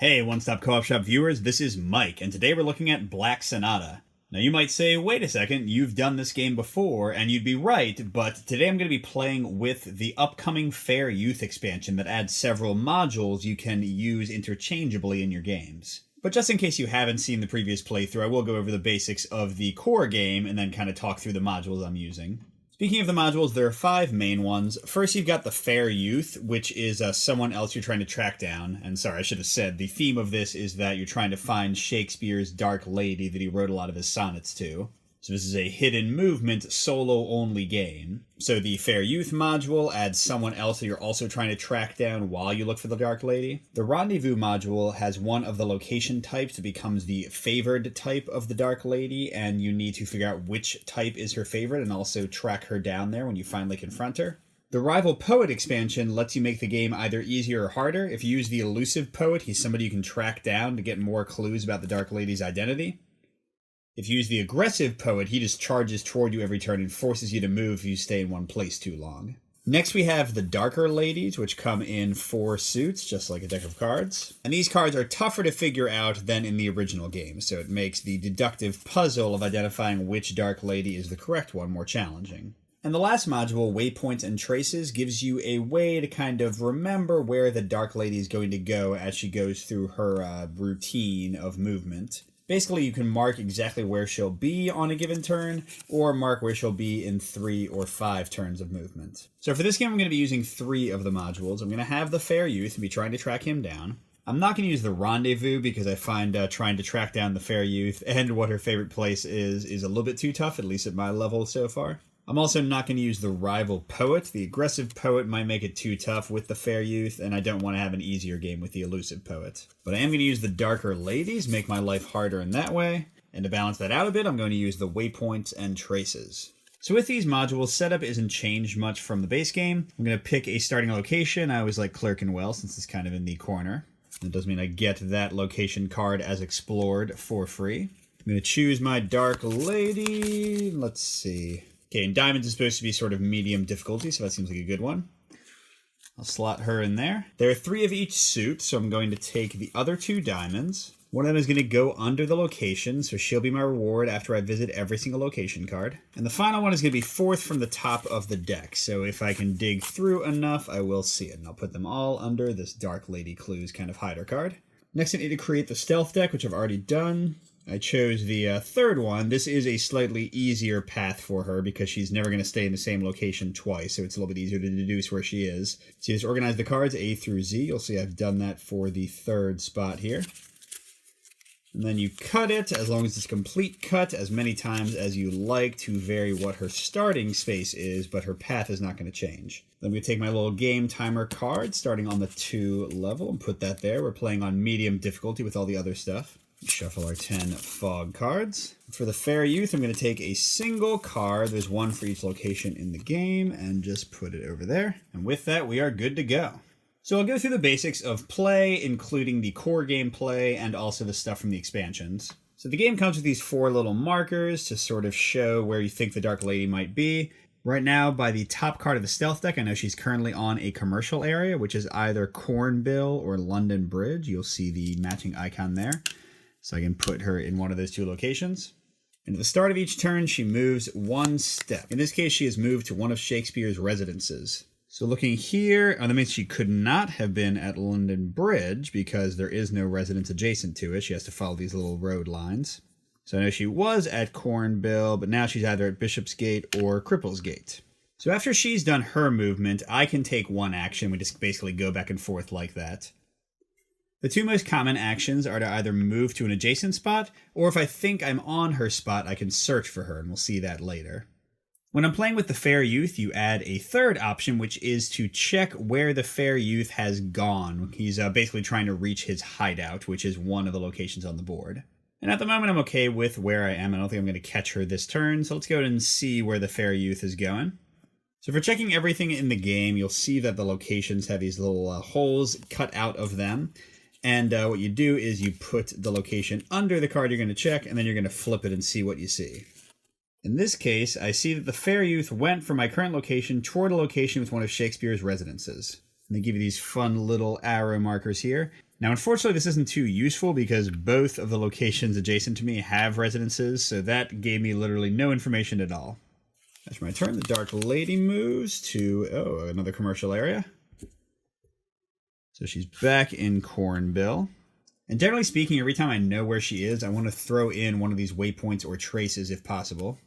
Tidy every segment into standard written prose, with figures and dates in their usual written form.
Hey, One Stop Co-op Shop viewers, this is Mike, and today we're looking at Black Sonata. Now you might say, wait a second, you've done this game before, and you'd be right, but today I'm going to be playing with the upcoming Fair Youth expansion that adds several modules you can use interchangeably in your games. But just in case you haven't seen the previous playthrough, I will go over the basics of the core game and then kind of talk through the modules I'm using. Speaking of the modules, there are 5 main ones. First, you've got the Fair Youth, which is someone else you're trying to track down. And sorry, I should have said, the theme of this is that you're trying to find Shakespeare's Dark Lady that he wrote a lot of his sonnets to. So this is a hidden movement, solo-only game. So the Fair Youth module adds someone else that you're also trying to track down while you look for the Dark Lady. The Rendezvous module has one of the location types that becomes the favored type of the Dark Lady, and you need to figure out which type is her favorite and also track her down there when you finally confront her. The Rival Poet expansion lets you make the game either easier or harder. If you use the Elusive Poet, he's somebody you can track down to get more clues about the Dark Lady's identity. If you use the Aggressive Poet, he just charges toward you every turn and forces you to move if you stay in one place too long. Next we have the Darker Ladies, which come in 4 suits, just like a deck of cards. And these cards are tougher to figure out than in the original game, so it makes the deductive puzzle of identifying which Dark Lady is the correct one more challenging. And the last module, Waypoints and Traces, gives you a way to kind of remember where the Dark Lady is going to go as she goes through her routine of movement. Basically, you can mark exactly where she'll be on a given turn, or mark where she'll be in 3 or 5 turns of movement. So for this game, I'm going to be using 3 of the modules. I'm going to have the Fair Youth and be trying to track him down. I'm not going to use the Rendezvous because I find trying to track down the Fair Youth and what her favorite place is a little bit too tough, at least at my level so far. I'm also not going to use the Rival Poet. The Aggressive Poet might make it too tough with the Fair Youth, and I don't want to have an easier game with the Elusive Poet. But I am going to use the Darker Ladies, make my life harder in that way. And to balance that out a bit, I'm going to use the Waypoints and Traces. So with these modules, setup isn't changed much from the base game. I'm going to pick a starting location. I always like Clerkenwell, since it's kind of in the corner. That does mean I get that location card as explored for free. I'm going to choose my Dark Lady. Let's see. Okay, and Diamonds is supposed to be sort of medium difficulty, so that seems like a good one. I'll slot her in there. There are 3 of each suit, so I'm going to take the other 2 diamonds. One of them is going to go under the location, so she'll be my reward after I visit every single location card. And the final one is going to be 4th from the top of the deck, so if I can dig through enough, I will see it. And I'll put them all under this Dark Lady Clues kind of hider card. Next, I need to create the Stealth deck, which I've already done. I chose the 3rd one. This is a slightly easier path for her because she's never going to stay in the same location twice, so it's a little bit easier to deduce where she is. So you just organize the cards A through Z. You'll see I've done that for the 3rd spot here. And then you cut it, as long as it's a complete cut, as many times as you like to vary what her starting space is, but her path is not going to change. Then I'm going to take my little game timer card, starting on the 2 level, and put that there. We're playing on medium difficulty with all the other stuff. Shuffle our 10 fog cards. For the Fair Youth, I'm going to take a single card. There's 1 for each location in the game, and just put it over there. And with that, we are good to go. So I'll go through the basics of play, including the core gameplay and also the stuff from the expansions. So the game comes with these 4 little markers to sort of show where you think the Dark Lady might be. Right now, by the top card of the Stealth deck, I know she's currently on a commercial area, which is either Cornbill or London Bridge. You'll see the matching icon there. So I can put her in one of those 2 locations. And at the start of each turn, she moves 1 step. In this case, she has moved to one of Shakespeare's residences. So looking here, that means she could not have been at London Bridge because there is no residence adjacent to it. She has to follow these little road lines. So I know she was at Cornbill, but now she's either at Bishopsgate or Cripplesgate. So after she's done her movement, I can take 1 action. We just basically go back and forth like that. The 2 most common actions are to either move to an adjacent spot, or if I think I'm on her spot, I can search for her, and we'll see that later. When I'm playing with the Fair Youth, you add a 3rd option, which is to check where the Fair Youth has gone. He's basically trying to reach his hideout, which is one of the locations on the board. And at the moment, I'm okay with where I am. I don't think I'm going to catch her this turn, so let's go ahead and see where the Fair Youth is going. So for checking everything in the game, you'll see that the locations have these little holes cut out of them. And what you do is you put the location under the card you're going to check, and then you're going to flip it and see what you see. In this case, I see that the Fair Youth went from my current location toward a location with one of Shakespeare's residences. And they give you these fun little arrow markers here. Now, unfortunately, this isn't too useful because both of the locations adjacent to me have residences, so that gave me literally no information at all. That's my turn. The Dark Lady moves to, another commercial area. So she's back in Cornbill. And generally speaking, every time I know where she is, I want to throw in one of these waypoints or traces if possible.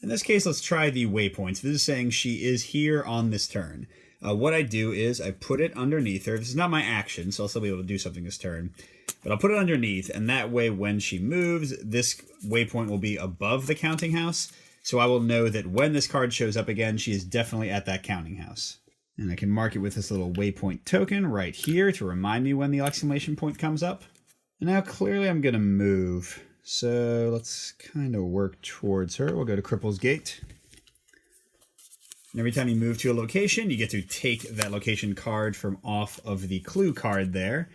In this case, let's try the waypoints. This is saying she is here on this turn. What I do is I put it underneath her. This is not my action, so I'll still be able to do something this turn. But I'll put it underneath, and that way when she moves, this waypoint will be above the counting house. So I will know that when this card shows up again, she is definitely at that counting house. And I can mark it with this little waypoint token right here to remind me when the exclamation point comes up. And now clearly I'm going to move. So let's kind of work towards her. We'll go to Cripple's Gate. And every time you move to a location, you get to take that location card from off of the clue card there,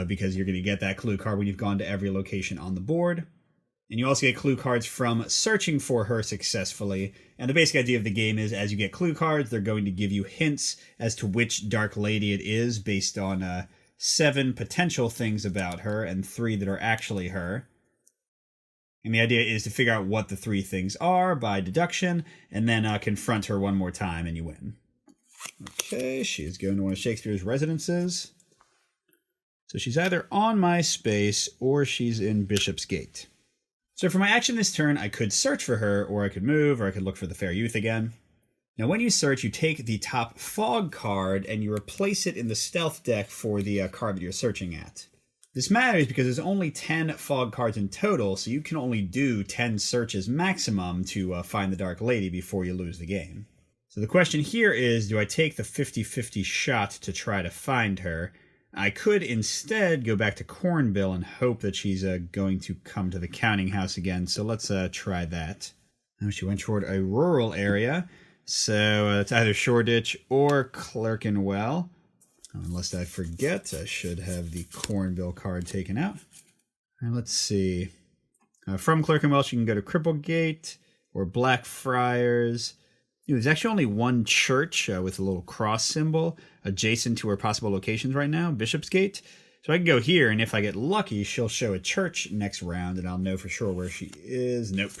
because you're going to get that clue card when you've gone to every location on the board. And you also get clue cards from searching for her successfully. And the basic idea of the game is as you get clue cards, they're going to give you hints as to which Dark Lady it is based on 7 potential things about her and 3 that are actually her. And the idea is to figure out what the 3 things are by deduction, and then confront her one more time, and you win. Okay, she is going to one of Shakespeare's residences. So she's either on my space, or she's in Bishop's Gate. So for my action this turn, I could search for her, or I could move, or I could look for the Fair Youth again. Now when you search, you take the top Fog card, and you replace it in the Stealth deck for the card that you're searching at. This matters because there's only 10 Fog cards in total, so you can only do 10 searches maximum to find the Dark Lady before you lose the game. So the question here is, do I take the 50-50 shot to try to find her? I could instead go back to Cornbill and hope that she's going to come to the counting house again, so let's try that. Now she went toward a rural area, so it's either Shoreditch or Clerkenwell. Unless I forget, I should have the Cornbill card taken out. And let's see. From Clerkenwell, she can go to Cripplegate or Blackfriars. There's actually only one church with a little cross symbol adjacent to her possible locations right now, Bishopsgate. So I can go here, and if I get lucky, she'll show a church next round, and I'll know for sure where she is. Nope.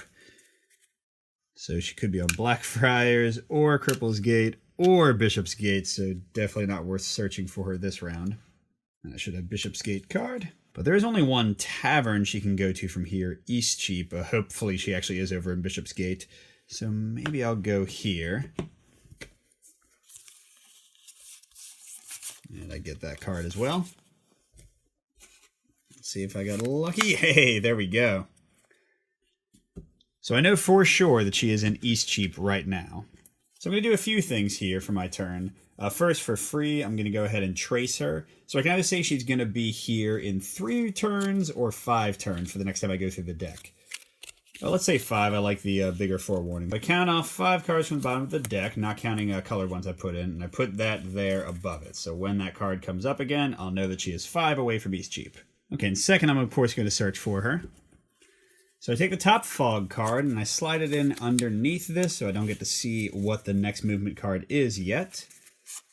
So she could be on Blackfriars or Cripple's Gate or Bishopsgate, so definitely not worth searching for her this round. And I should have Bishopsgate card. But there is only one tavern she can go to from here, Eastcheap. Hopefully she actually is over in Bishopsgate. So maybe I'll go here. And I get that card as well. Let's see if I got lucky. Hey, there we go. So I know for sure that she is in Eastcheap right now. So I'm going to do a few things here for my turn. First, for free, I'm going to go ahead and trace her. So I can either say she's going to be here in 3 turns or 5 turns for the next time I go through the deck. Well, let's say 5. I like the bigger forewarning. I count off 5 cards from the bottom of the deck, not counting colored ones I put in, and I put that there above it. So when that card comes up again, I'll know that she is 5 away from Eastcheap. Okay, and second, I'm of course going to search for her. So I take the top Fog card and I slide it in underneath this so I don't get to see what the next movement card is yet.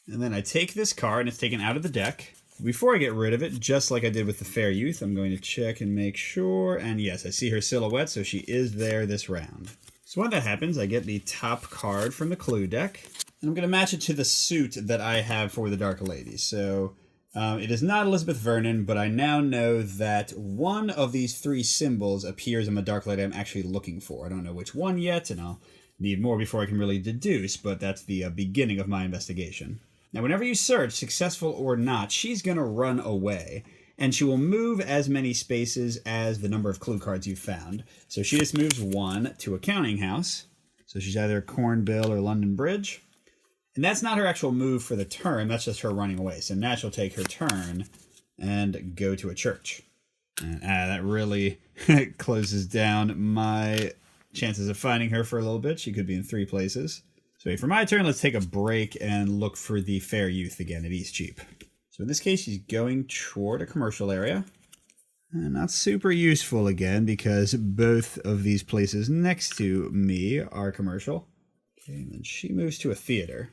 And then I take this card and it's taken out of the deck. Before I get rid of it, just like I did with the Fair Youth, I'm going to check and make sure. And yes, I see her silhouette, so she is there this round. So when that happens, I get the top card from the clue deck. And I'm going to match it to the suit that I have for the Dark Lady. So it is not Elizabeth Vernon, but I now know that one of these 3 symbols appears in the Dark Lady I'm actually looking for. I don't know which one yet, and I'll need more before I can really deduce, but that's the beginning of my investigation. Now, whenever you search, successful or not, she's going to run away, and she will move as many spaces as the number of clue cards you've found. So she just moves 1 to a counting house. So she's either Cornbill or London Bridge. And that's not her actual move for the turn, that's just her running away. So now she'll take her turn and go to a church. And that really closes down my chances of finding her for a little bit. She could be in 3 places. So for my turn, let's take a break and look for the Fair Youth again at Eastcheap. So in this case, she's going toward a commercial area. And not super useful again, because both of these places next to me are commercial. Okay, and then she moves to a theater.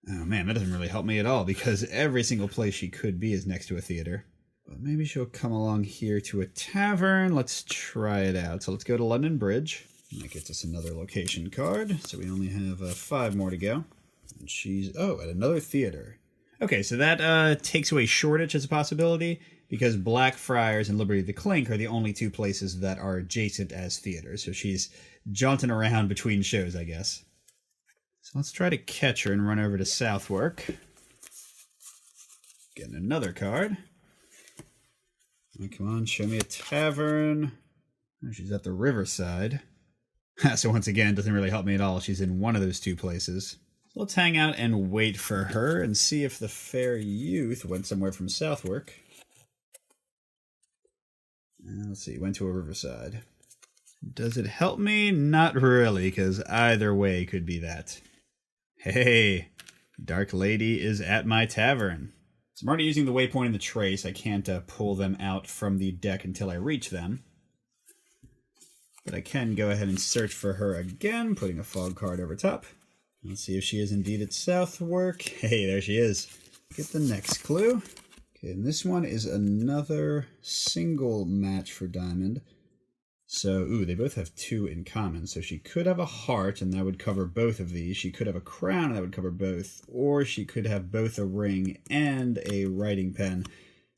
Oh man, that doesn't really help me at all, because every single place she could be is next to a theater. But maybe she'll come along here to a tavern. Let's try it out. So let's go to London Bridge. And that gets us another location card. So we only have 5 more to go. And she's, oh, at another theater. Okay, so that takes away Shoreditch as a possibility, because Blackfriars and Liberty of the Clink are the only 2 places that are adjacent as theaters. So she's jaunting around between shows, I guess. So let's try to catch her and run over to Southwark. Getting another card. Oh, come on, show me a tavern. Oh, she's at the Riverside. So once again, doesn't really help me at all. She's in one of those 2 places. So let's hang out and wait for her and see if the fair youth went somewhere from Southwark. Let's see, went to a Riverside. Does it help me? Not really, because either way could be that. Hey, Dark Lady is at my tavern. So I'm already using the waypoint and the trace. I can't pull them out from the deck until I reach them. But I can go ahead and search for her again, putting a fog card over top. Let's see if she is indeed at Southwark. Hey, there she is. Get the next clue. Okay, and this one is another single match for Diamond. So, ooh, they both have 2 in common. So she could have a heart, and that would cover both of these. She could have a crown, and that would cover both. Or she could have both a ring and a writing pen.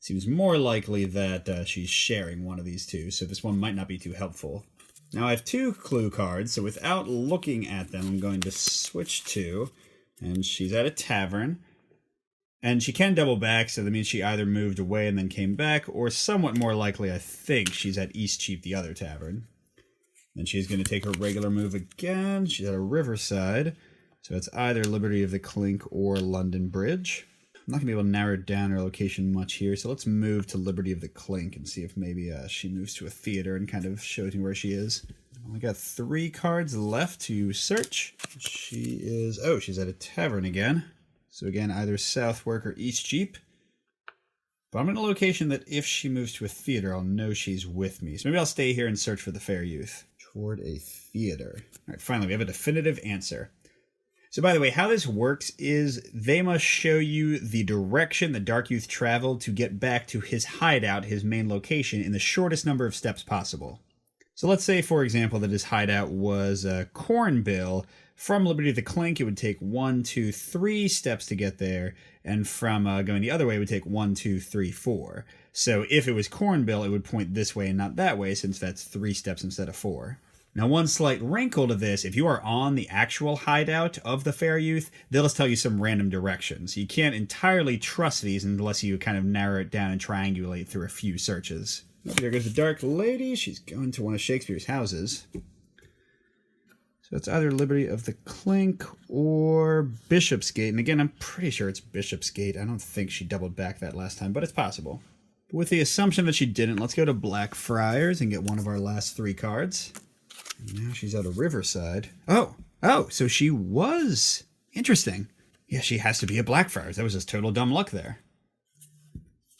Seems more likely that she's sharing one of these 2, so this one might not be too helpful. Now I have 2 clue cards, so without looking at them, I'm going to switch 2. And she's at a tavern. And she can double back, so that means she either moved away and then came back, or somewhat more likely, I think, she's at Eastcheap, the other tavern. Then she's going to take her regular move again. She's at a Riverside, so it's either Liberty of the Clink or London Bridge. I'm not going to be able to narrow down her location much here, so let's move to Liberty of the Clink and see if maybe she moves to a theater and kind of shows me where she is. I got 3 cards left to search. She is, oh, she's at a tavern again. So again, either Southwark or Eastcheap. But I'm in a location that if she moves to a theater, I'll know she's with me. So maybe I'll stay here and search for the fair youth. Toward a theater. All right, finally, we have a definitive answer. So by the way, how this works is they must show you the direction the Dark Youth traveled to get back to his hideout, his main location, in the shortest number of steps possible. So let's say, for example, that his hideout was Cornbill. From Liberty of the Clink, it would take 1, 2, 3 steps to get there, and from going the other way, it would take 1, 2, 3, 4. So if it was Cornbill, it would point this way and not that way, since that's 3 steps instead of 4. Now, one slight wrinkle to this, if you are on the actual hideout of the fair youth, they'll just tell you some random directions. You can't entirely trust these unless you kind of narrow it down and triangulate through a few searches. Oh, there goes the Dark Lady. She's going to one of Shakespeare's houses. So it's either Liberty of the Clink or Bishopsgate. And again, I'm pretty sure it's Bishopsgate. I don't think she doubled back that last time, but it's possible. But with the assumption that she didn't, let's go to Blackfriars and get one of our last 3 cards. And now she's at a Riverside. Oh, so she was. Interesting. Yeah, she has to be at Blackfriars. That was just total dumb luck there.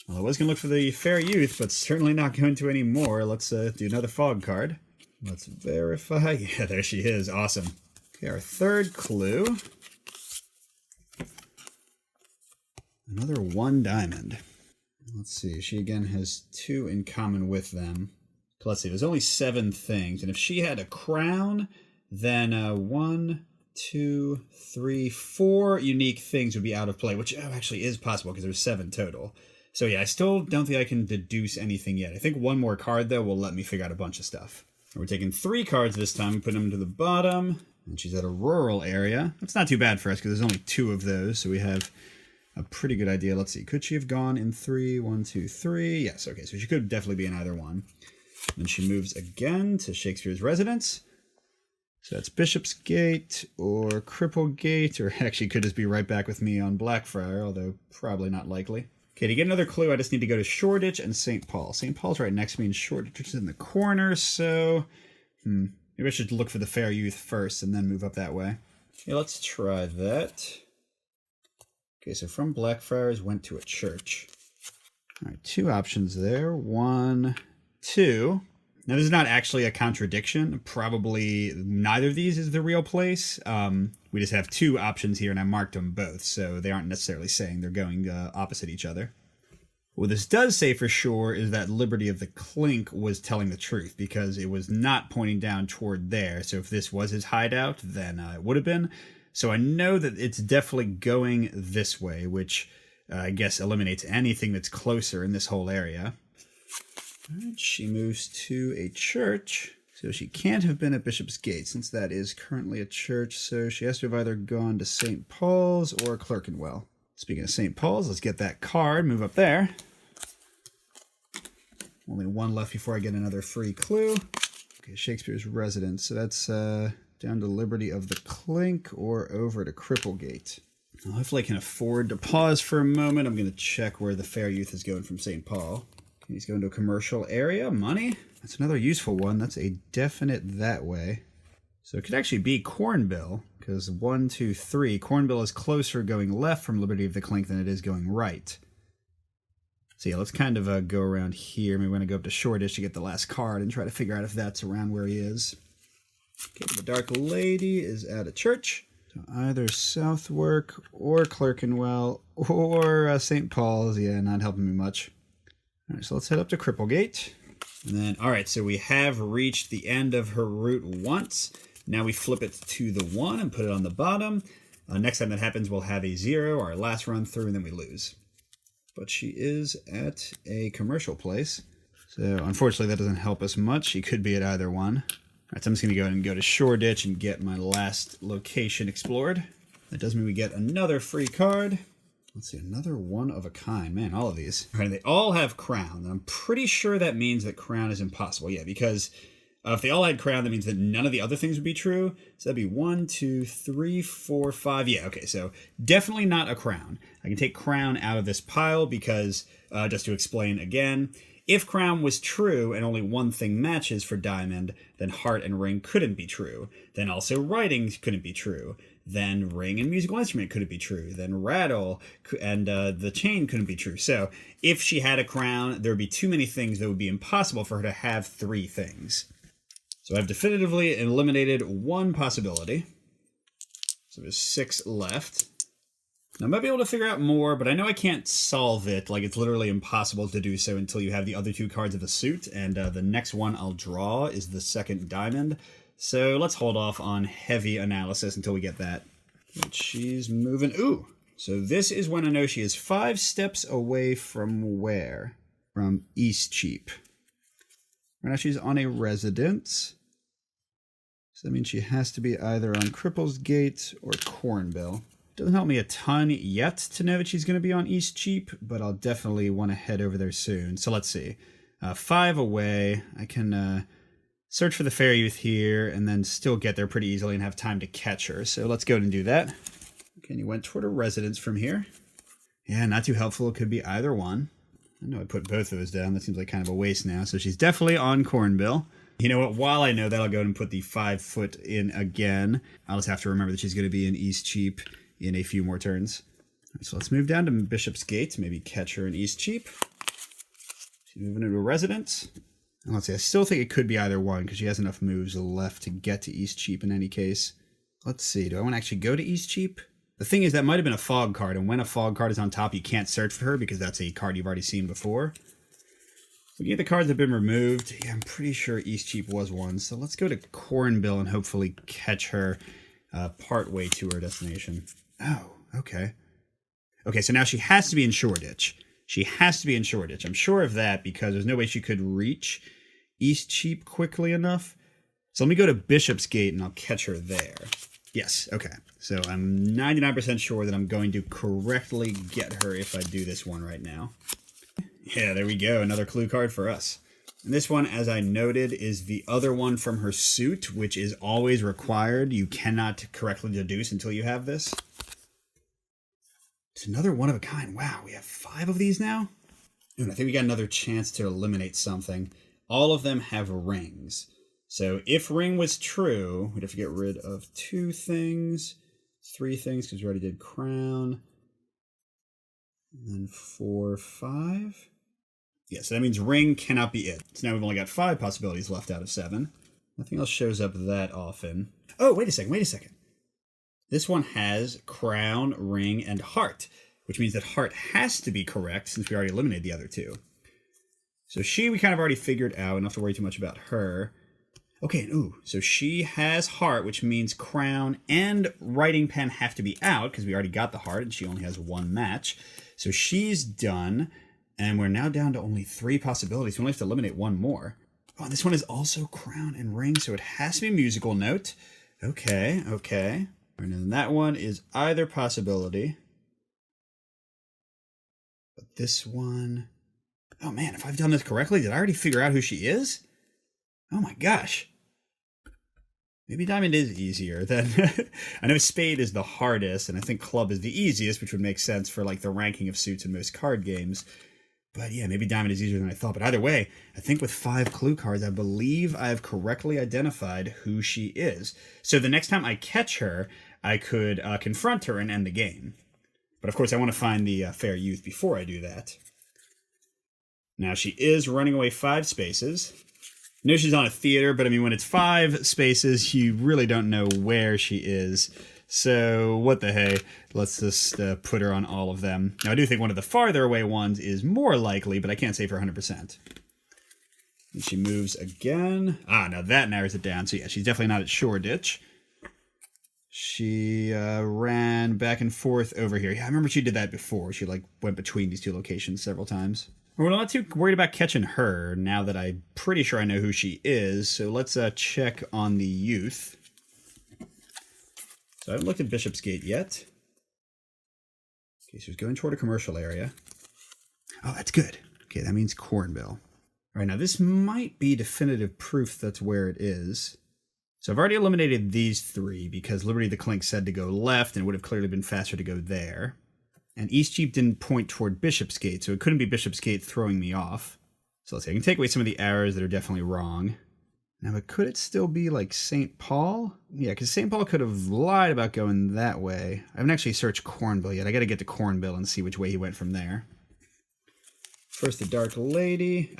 Well, I was going to look for the fair youth, but certainly not going to anymore. Let's do another fog card. Let's verify. Yeah, there she is. Awesome. Okay, our 3rd clue. Another 1 diamond. Let's see. She again has 2 in common with them. Let's see. There's only 7 things. And if she had a crown, then 1, 2, 3, 4 unique things would be out of play, which actually is possible because there's 7 total. So yeah, I still don't think I can deduce anything yet. I think 1 more card, though, will let me figure out a bunch of stuff. We're taking 3 cards this time, putting them to the bottom. And she's at a rural area. That's not too bad for us because there's only 2 of those, so we have a pretty good idea. Let's see. Could she have gone in 3? 1, 2, 3. Yes, okay, so she could definitely be in either one. Then she moves again to Shakespeare's residence. So that's Bishopsgate or Cripplegate, or actually could just be right back with me on Blackfriar, although probably not likely. Okay, to get another clue, I just need to go to Shoreditch and St. Paul. St. Paul's right next to me, and Shoreditch is in the corner, so maybe I should look for the fair youth first and then move up that way. Okay, let's try that. Okay, so from Blackfriars went to a church. All right, 2 options there. 1, 2. Now, this is not actually a contradiction. Probably neither of these is the real place. We just have 2 options here, and I marked them both, so they aren't necessarily saying they're going opposite each other. What this does say for sure is that Liberty of the Clink was telling the truth, because it was not pointing down toward there. So if this was his hideout, then it would have been. So I know that it's definitely going this way, which I guess eliminates anything that's closer in this whole area. All right, she moves to a church. So she can't have been at Bishop's Gate, since that is currently a church. So she has to have either gone to St. Paul's or Clerkenwell. Speaking of St. Paul's, let's get that card, move up there. Only one left before I get another free clue. Okay, Shakespeare's residence. So that's down to Liberty of the Clink or over to Cripplegate. Well, hopefully I can afford to pause for a moment. I'm going to check where the fair youth is going from St. Paul. Okay, he's going to a commercial area. Money. That's another useful one. That's a definite that way. So it could actually be Cornbill, because 1, 2, 3. Cornbill is closer going left from Liberty of the Clink than it is going right. So yeah, let's kind of go around here. Maybe we're going to go up to Shoreditch to get the last card and try to figure out if that's around where he is. Okay, the Dark Lady is at a church. So either Southwark or Clerkenwell or St. Paul's. Yeah, not helping me much. All right, so let's head up to Cripplegate. And then, all right, so we have reached the end of her route once. Now we flip it to the 1 and put it on the bottom. Next time that happens, we'll have a 0, our last run through, and then we lose. But she is at a commercial place. So unfortunately, that doesn't help us much. She could be at either one. All right, so I'm just going to go ahead and go to Shoreditch and get my last location explored. That does mean we get another free card. Let's see, another one of a kind. Man, all of these. All right, they all have crown. And I'm pretty sure that means that crown is impossible. Yeah, because if they all had crown, that means that none of the other things would be true. So that'd be 1, 2, 3, 4, 5. Yeah, okay, so definitely not a crown. I can take crown out of this pile because, just to explain again, if crown was true and only one thing matches for diamond, then heart and ring couldn't be true. Then also writing couldn't be true. Then ring and musical instrument couldn't be true. Then rattle and the chain couldn't be true. So if she had a crown, there would be too many things that would be impossible for her to have 3 things. So I've definitively eliminated one possibility. So there's 6 left. Now, I might be able to figure out more, but I know I can't solve it. Like, it's literally impossible to do so until you have the other 2 cards of the suit. And the next one I'll draw is the second diamond. So let's hold off on heavy analysis until we get that. But she's moving. Ooh! So this is when I know she is 5 steps away from where? From Eastcheap. Right now she's on a residence. So that means she has to be either on Cripple's Gate or Cornbill. Doesn't help me a ton yet to know that she's going to be on Eastcheap, but I'll definitely want to head over there soon. So let's see. 5 away. I can search for the fair youth here and then still get there pretty easily and have time to catch her. So let's go ahead and do that. Okay, and you went toward a residence from here. Yeah, not too helpful. It could be either one. I know I put both of those down. That seems like kind of a waste now. So she's definitely on Cornbill. You know what? While I know that, I'll go ahead and put the 5 foot in again. I'll just have to remember that she's going to be in Eastcheap in a few more turns. All right, so let's move down to Bishop's Gate. Maybe catch her in Eastcheap. She's moving into a residence. And let's see. I still think it could be either one because she has enough moves left to get to Eastcheap in any case. Let's see. Do I want to actually go to Eastcheap? The thing is, that might have been a fog card, and when a fog card is on top, you can't search for her because that's a card you've already seen before. Looking at the cards that have been removed, yeah, I'm pretty sure Eastcheap was one. So let's go to Cornbill and hopefully catch her part way to her destination. Oh, okay. Okay, so now she has to be in Shoreditch. She has to be in Shoreditch. I'm sure of that because there's no way she could reach Eastcheap quickly enough. So let me go to Bishop's Gate and I'll catch her there. Yes, okay. So I'm 99% sure that I'm going to correctly get her if I do this one right now. Yeah, there we go. Another clue card for us. And this one, as I noted, is the other one from her suit, which is always required. You cannot correctly deduce until you have this. It's another one of a kind. Wow, we have 5 of these now? And I think we got another chance to eliminate something. All of them have rings. So if ring was true, we'd have to get rid of 2 things, 3 things, because we already did crown. And then 4, 5. Yeah, so that means ring cannot be it. So now we've only got 5 possibilities left out of 7. Nothing else shows up that often. Oh, wait a second. This one has crown, ring, and heart, which means that heart has to be correct since we already eliminated the other two. So she, we kind of already figured out. Don't have to worry too much about her. Okay, ooh, so she has heart, which means crown and writing pen have to be out because we already got the heart and she only has one match. So she's done, and we're now down to only 3 possibilities. We only have to eliminate one more. Oh, this one is also crown and ring, so it has to be a musical note. Okay. And then that one is either possibility. But this one... Oh man, if I've done this correctly, did I already figure out who she is? Oh my gosh. Maybe diamond is easier than... I know spade is the hardest, and I think club is the easiest, which would make sense for like the ranking of suits in most card games. But yeah, maybe diamond is easier than I thought. But either way, I think with 5 clue cards, I believe I've correctly identified who she is. So the next time I catch her, I could confront her and end the game. But of course, I want to find the fair youth before I do that. Now, she is running away 5 spaces. I know she's on a theater, but I mean, when it's 5 spaces, you really don't know where she is. So, what the hey, let's just put her on all of them. Now, I do think one of the farther away ones is more likely, but I can't say for 100%. And she moves again. Now that narrows it down. So yeah, she's definitely not at Shoreditch. She ran back and forth over here. Yeah, I remember she did that before. She like went between these 2 locations several times. We're not too worried about catching her now that I'm pretty sure I know who she is. So let's check on the youth. So I haven't looked at Bishopsgate yet. Okay, so she's going toward a commercial area. Oh, that's good. Okay, that means Cornbill. All right, now this might be definitive proof that's where it is. So I've already eliminated these 3 because Liberty the Clink said to go left and it would have clearly been faster to go there. And Eastcheap didn't point toward Bishopsgate, so it couldn't be Bishopsgate throwing me off. So let's see, I can take away some of the errors that are definitely wrong. Now, but could it still be like St. Paul? Yeah, because St. Paul could have lied about going that way. I haven't actually searched Cornbill yet. I got to get to Cornbill and see which way he went from there. First, the Dark Lady.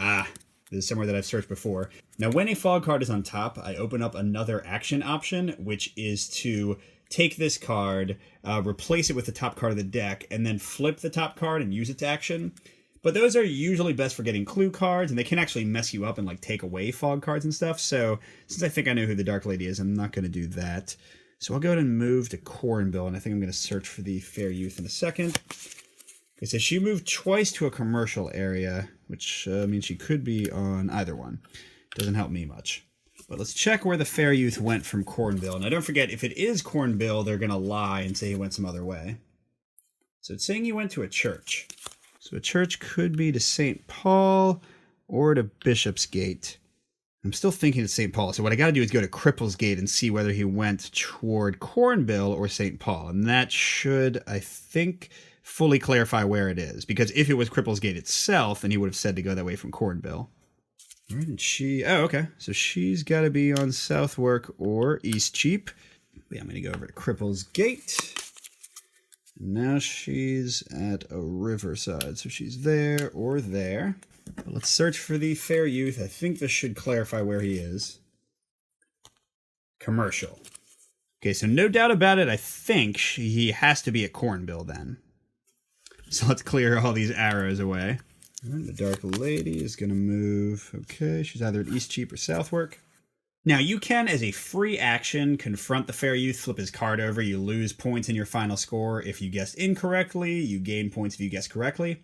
This is somewhere that I've searched before. Now, when a fog card is on top, I open up another action option, which is to take this card, replace it with the top card of the deck, and then flip the top card and use it to action. But those are usually best for getting clue cards, and they can actually mess you up and like take away fog cards and stuff. So since I think I know who the Dark Lady is, I'm not going to do that. So I'll go ahead and move to Cornbill, and I think I'm going to search for the Fair Youth in a second. It says she moved twice to a commercial area, which means she could be on either one. Doesn't help me much. But let's check where the Fair Youth went from Cornbill. Now don't forget, if it is Cornbill, they're going to lie and say he went some other way. So it's saying he went to a church. So a church could be to St. Paul or to Bishopsgate. I'm still thinking it's St. Paul. So what I got to do is go to Cripplesgate and see whether he went toward Cornbill or St. Paul. And that should, I think, fully clarify where it is. Because if it was Cripplesgate itself, then he would have said to go that way from Cornbill. All right, and she... Oh, okay. So she's got to be on Southwark or Eastcheap. Yeah, I'm going to go over to Cripplesgate. Now she's at a Riverside, so she's there or there. But let's search for the Fair Youth. I think this should clarify where he is. Commercial. Okay, so no doubt about it, I think he has to be at Cornbill then. So let's clear all these arrows away. All right, the Dark Lady is going to move. Okay, she's either at Eastcheap or Southwark. Now, you can, as a free action, confront the Fair Youth, flip his card over. You lose points in your final score if you guessed incorrectly. You gain points if you guessed correctly.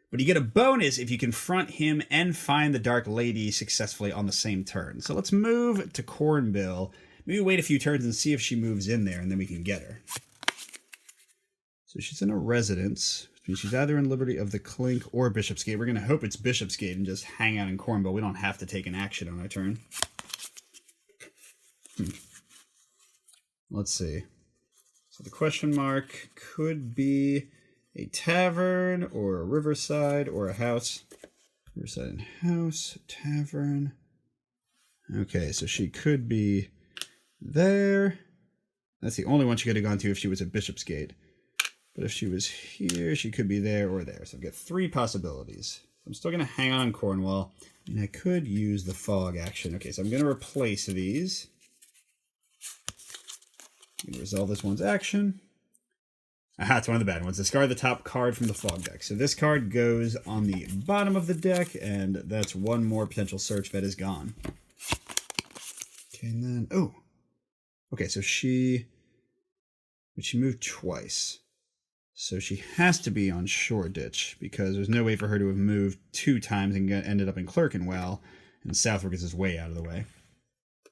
But you get a bonus if you confront him and find the Dark Lady successfully on the same turn. So let's move to Cornbill. Maybe wait a few turns and see if she moves in there, and then we can get her. So she's in a residence. Which means she's either in Liberty of the Clink or Bishopsgate. We're going to hope it's Bishopsgate and just hang out in Cornbill. We don't have to take an action on our turn. Let's see. So the question mark could be a tavern or a riverside or a house. Riverside and house, tavern. Okay, so she could be there. That's the only one she could have gone to if she was at Bishopsgate. But if she was here, she could be there or there. So I've got 3 possibilities. I'm still going to hang on Cornwall. And I could use the fog action. Okay, so I'm going to replace these. I'm going to resolve this one's action. Aha, it's one of the bad ones. Discard the top card from the fog deck. So this card goes on the bottom of the deck, and that's one more potential search that is gone. Okay, and then... Oh! Okay, so she moved twice. So she has to be on Shoreditch, because there's no way for her to have moved 2 times and ended up in Clerkenwell, and Southwark is just way out of the way.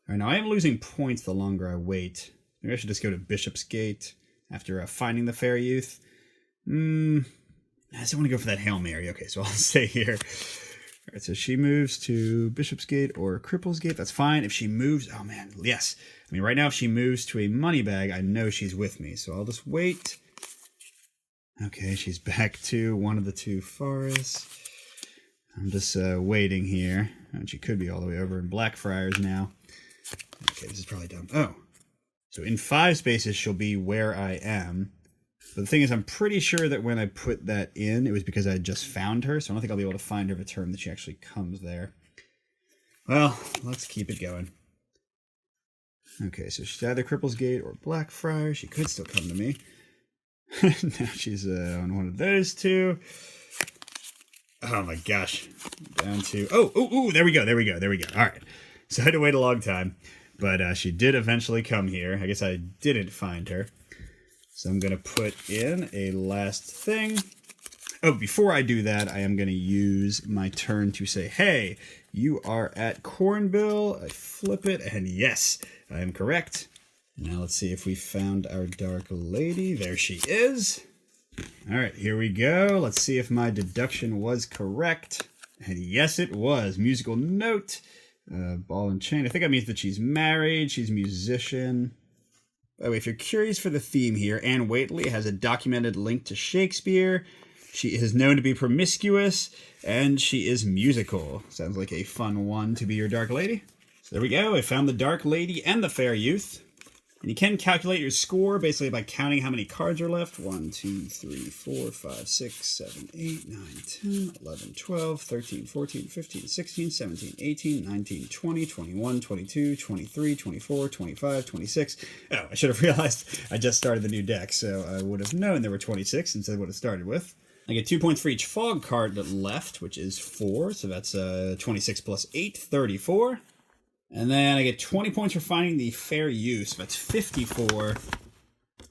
Alright, now I am losing points the longer I wait. Maybe I should just go to Bishopsgate after finding the Fair Youth. I just want to go for that Hail Mary. Okay, so I'll stay here. Alright, so she moves to Bishopsgate or Cripplesgate. That's fine. If she moves... Oh, man, yes. I mean, right now, if she moves to a Moneybag, I know she's with me. So I'll just wait. Okay, she's back to one of the 2 forests. I'm just waiting here. And she could be all the way over in Blackfriars now. Okay, this is probably dumb. Oh. So in 5 spaces, she'll be where I am. But the thing is, I'm pretty sure that when I put that in, it was because I just found her. So I don't think I'll be able to find her the term that she actually comes there. Well, let's keep it going. Okay, so she's either Cripplesgate or Blackfriars. She could still come to me. Now she's on one of those 2. Oh my gosh. Down to... Oh, there we go. All right. So I had to wait a long time. But she did eventually come here. I guess I didn't find her. So I'm going to put in a last thing. Oh, before I do that, I am going to use my turn to say, hey, you are at Cornbill. I flip it, and yes, I am correct. Now let's see if we found our Dark Lady. There she is. All right, here we go. Let's see if my deduction was correct. And yes, it was. Musical note. Ball and chain. I think that means that she's married. She's a musician. By the way, if you're curious for the theme here, Anne Whateley has a documented link to Shakespeare. She is known to be promiscuous, and she is musical. Sounds like a fun one to be your Dark Lady. So there we go. I found the Dark Lady and the Fair Youth. And you can calculate your score basically by counting how many cards are left. 1, 2, 3, 4, 5, 6, 7, 8, 9, 10, 11, 12, 13, 14, 15, 16, 17, 18, 19, 20, 21, 22, 23, 24, 25, 26. Oh, I should have realized I just started the new deck, so I would have known there were 26 instead of what it started with. I get 2 points for each fog card that left, which is 4, so that's 26 plus 8, 34. And then I get 20 points for finding the Fair Youth, so that's 54.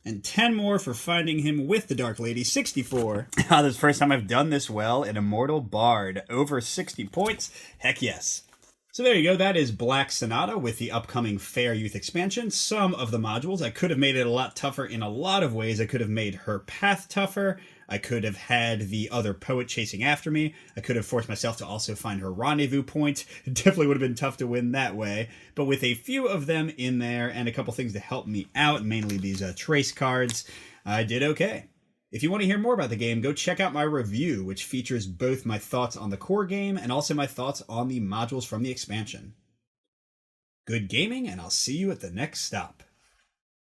And 10 more for finding him with the Dark Lady, 64. This is the first time I've done this well in Immortal Bard. Over 60 points. Heck yes. So there you go. That is Black Sonata with the upcoming Fair Youth expansion. Some of the modules, I could have made it a lot tougher in a lot of ways. I could have made her path tougher. I could have had the other poet chasing after me. I could have forced myself to also find her rendezvous point. It definitely would have been tough to win that way. But with a few of them in there and a couple things to help me out, mainly these trace cards, I did okay. If you want to hear more about the game, go check out my review, which features both my thoughts on the core game and also my thoughts on the modules from the expansion. Good gaming, and I'll see you at the next stop.